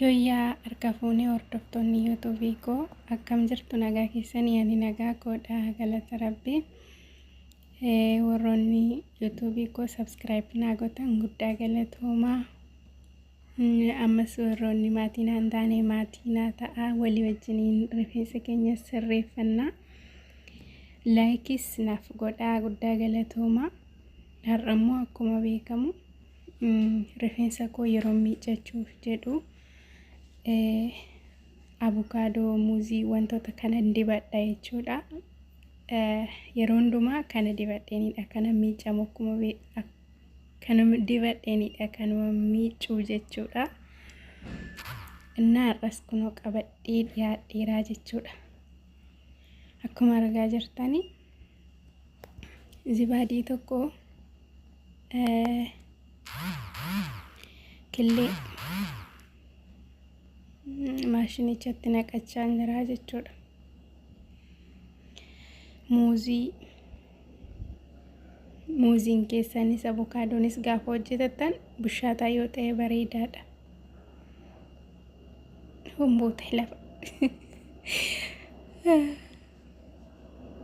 Yoyyaa harka fuunee hordoftoonni yuutuubii koo akkam jirtu nagaa keessanii ani nagaa koodha galata rabbii. Warroonni yuutuubii koo subscribe naa gootan guddaa galatoomaa. Ammas warroonni maatii naan taane maatii naa ta'a walii wajjiniin rifeensa keenya sirreeffannaa. Laayikis naaf godhaa guddaa galatoomaa. Har'ammoo akkuma beekamu rifeensa koo yeroo miicachuuf jedhu abukaadoo muuzii wantoota kana dibadha jechuudha. Yeroo hundumaa kana dibadheenidha kana miicamu kana dibadheenidha kanuma miicuu jechuudha. Innaa har'as kunoo qabadhee dhiyaadheeraa jechuudha. Akkuma argaa jirtanii zibaadii tokko killee maashinichatti naqachaa jira jechuudha. Muuziin keessanis abukaadonis gaafa hojjetattan bushaataa yoo ta'e bareedaadha. Humboota lafa.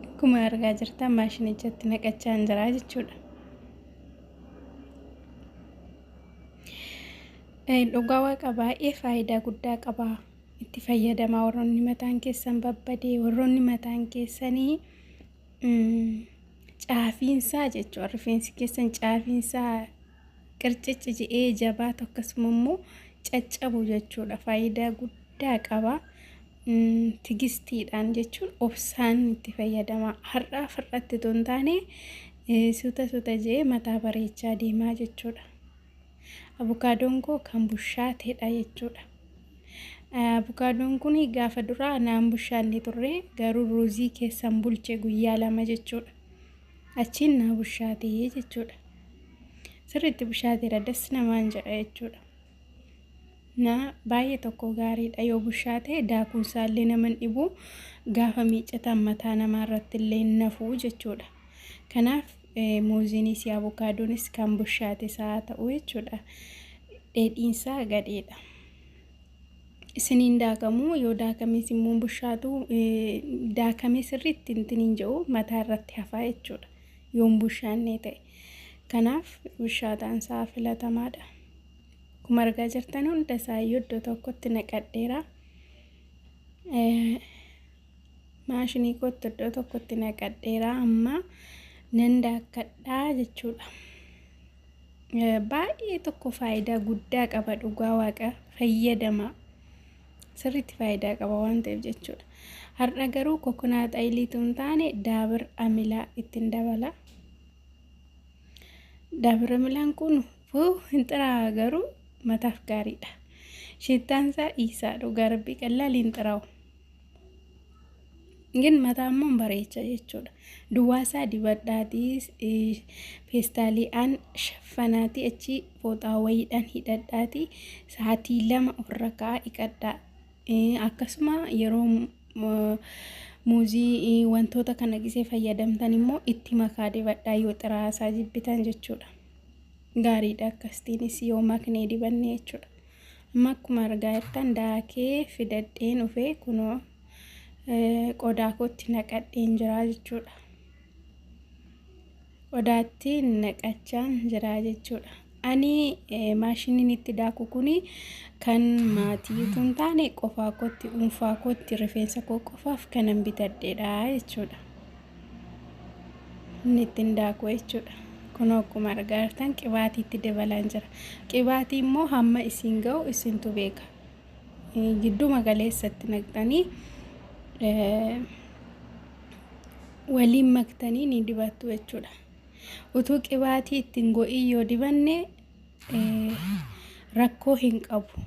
Akkuma argaa jirtan maashinichatti naqachaa jira jechuudha. Dhugaa waaqa baay'ee faayidaa guddaa qaba. Itti fayyadamaa warroonni mataan keessan babbadee warroonni mataan keessanii caafiinsaa jechuudha. Rifeensi keessan caafiinsaa qircici jedhee jabaatu akkasuma immoo caccabu jechuudha. Faayidaa guddaa qaba. Tigistiidhaan jechuun obsaan itti fayyadamaa. Har'atti osoo hin taane suuta jedhee mataa bareechaa deemaa jechuudha. Abukaadoon koo kan bushaateedha jechuudha. Abukaadoon kun gaafa duraa naan bushaanne turre garuu ruuzii keessan bulche guyyaa 2 jechuudha. Achiin naa bushaatee jechuudha. Sirriitti bushaateera das namaan jedha jechuudha. Na baay'ee tokko gaariidha yoo bushaate daakuun isaallee nama dhibu gaafa miicatan mataa namaa irratti illee nafuu jechuudha. Kanaaf muuziinis abukaadonis kan bushaate saa ta'u jechuudha. Dheedhiinsaa gadheedha. Isiniin daakamu yoo daakames immoo bushaatu daakame sirriitti hin jedhu mataa irratti hafaa jechuudha. Yoon bushaanne ta'e. Kanaaf bushaataan isaa filatamaadha. Akkuma argaa jirtan hunda isaa iddoo tokkotti naqadheera. Maashinii kootti iddoo tokkotti naqadheera amma nan daakkadhaa jechuudha. Baay'ee tokko faayidaa guddaa qaba dhugaa waaqa fayyadama. Sirriitti faayidaa qaba waan ta'eef jechuudha. Har'a garuu kokonaat ayiliitu hin taane daabir amilaa ittiin dabala. Daabir amilaan kun hin xiraa garuu mataaf gaariidha. Shittaan isaa dhiisaa dhugaa rabbii qal'aa hin xiraa'u. Ngin mataa immoo bareecha jechuudha. Duwwaa isaa dibadhaatii feestaaliidhaan shaffanaatii achi fooxaa wayiidhaan hidhadhaatii sa'aatii 2 ofirra kaa'aa dhiqadhaa. Akkasuma yeroo muuzii wantoota kana gisee fayyadamtan immoo itti makaa dibadhaa yoo xiraasaa jibbitan jechuudha. Gaariidha akkasiinis yoo maknee dibanne jechuudha. Amma akkuma argaa jirtan daakee fidadheen dhufee kunoo qodaa kootti naqadheen jira jechuudha. Qodaatti naqachaan jira jechuudha. Ani maashiniin itti daaku kuni kan maatii tun taane qofaa kootti dhuunfaa kootti rifeensa koo qofaaf kanan bitadheedha jechuudha. Inni ittiin daaku jechuudha. Kun akkuma argaa jirtan qibaatiitti dabalaan jira. Qibaatii immoo hamma isin ga'u isintu beeka. Gidduu magaleessatti naqxanii waliin maktanii ni dibattu jechuudha. Utuu qibaatii ittiin go'ii yoo dibanne rakkoo hin qabu.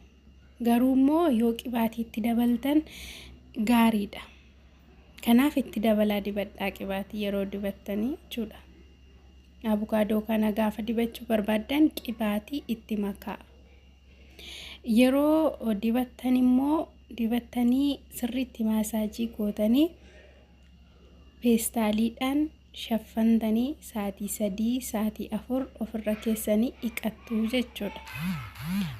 Garuu immoo yoo qibaatii itti dabaltan gaariidha. Kanaaf itti dabalaa dibadhaa qibaatii yeroo dibattanii jechuudha. Abukaadoo kana gaafa dibachuu barbaadan qibaatii itti makaa. Yeroo dibattan immoo dibattanii sirriitti maasaajii gootanii feestaaliidhaan shaffantanii sa'aatii 3 sa'aatii 4 ofirra keessanii dhiqattu jechuudha.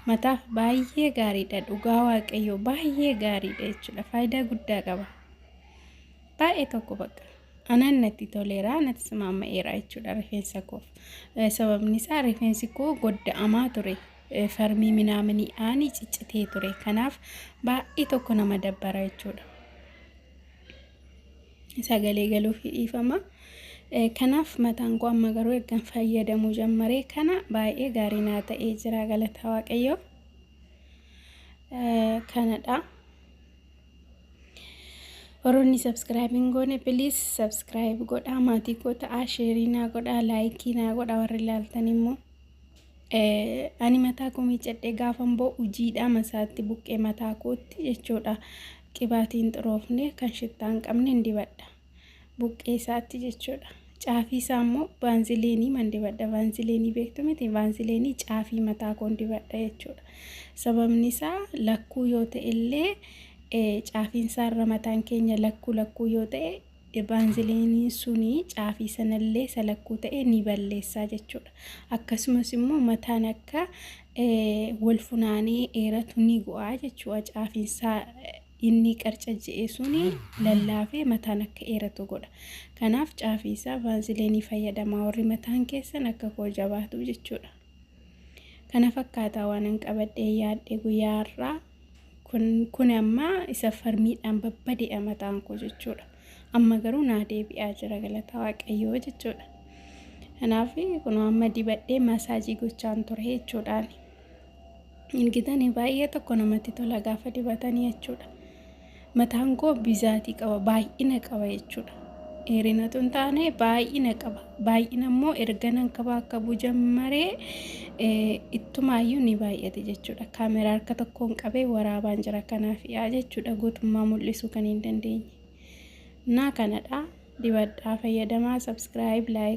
Mataaf baay'ee gaariidha, dhugaa waaqayyoo baay'ee gaariidha jechuudha. Faayidaa guddaa qaba. Baay'ee tokko bakka anan natti toleera, natti simama'eera jechuudha rifeensa koof. Sababni isaa rifeensi koo godda'amaa ture. Farmii minaamini aani ciccitee ture. Kanaaf baay'ee tokko nama dabbara jechuudha. Sagalee galuuf dhiifama. Kanaaf mataan koo amma garuu ergan fayyadamuu jalqabee kana baay'ee gaarii naa ta'ee jira, galata waaqayyoo. Kanadha. Warroonni subscribing goone please subscribe godhaa, maatii koo ta'aa, sheerii naa godhaa, laayikii naa godhaa warri ilaaltan immoo. Ani mataa koo miiccadhee gaafan boo hojiidhaa masaatti buqqee mataa kootti jechuudha. Qibaatiin xuroofne kan shittaa hin qabne hin dibadha. Buqqee isaatti jechuudha. Caafii isaa immoo baanzileenii man dibadha. Baanzileenii beektu miti? Baanzileenii caafii mataa koo dibadha jechuudha. Sababni isaa lakkuu yoo ta'e illee caafiin isaarra mataan keenya lakkuu yoo ta'e baanzileenii suni caafii sanallee salakkuu ta'e ni balleessaa jechuudha. Akkasumas immoo mataan akka wal funaanee dheeratu ni go'aa jechuudha. Caafiin isaa inni qarcajjee suni lallaafee mataan akka dheeratu godha. Kanaaf caafii isaa baanzileenii fayyadamaa warri mataan keessan akka koo jabaatu jechuudha. Kana fakkaataa waan an qabadhee yaadde guyyaa har'aa. Kun amma isa farmiidhaan babbadeedha mataan koo jechuudha. Amma garuu naa deebi'aa jira, galata waaqayyoo jechuudha. Kanaaf kun amma dibadhee masaajii gochaan ture jechuudhaan. Ingitanii baay'ee tokko namatti tola gaafa dibatanii jechuudha. Mataan koo bizaatii qaba, baay'ina qaba jechuudha. Dheerinatu hin taane baay'ina qaba. Baay'ina immoo erganan qaba akka buujammaree ittumaayyuu ni baay'ate jechuudha. Kaameraa harka tokkoon qabee waraabaan jira, kanaaf yaa jechuudha guutummaa mul'isuu kan hin dandeenye. Naa kanadha. Dibadhaa fayyadamaa, subscribe, like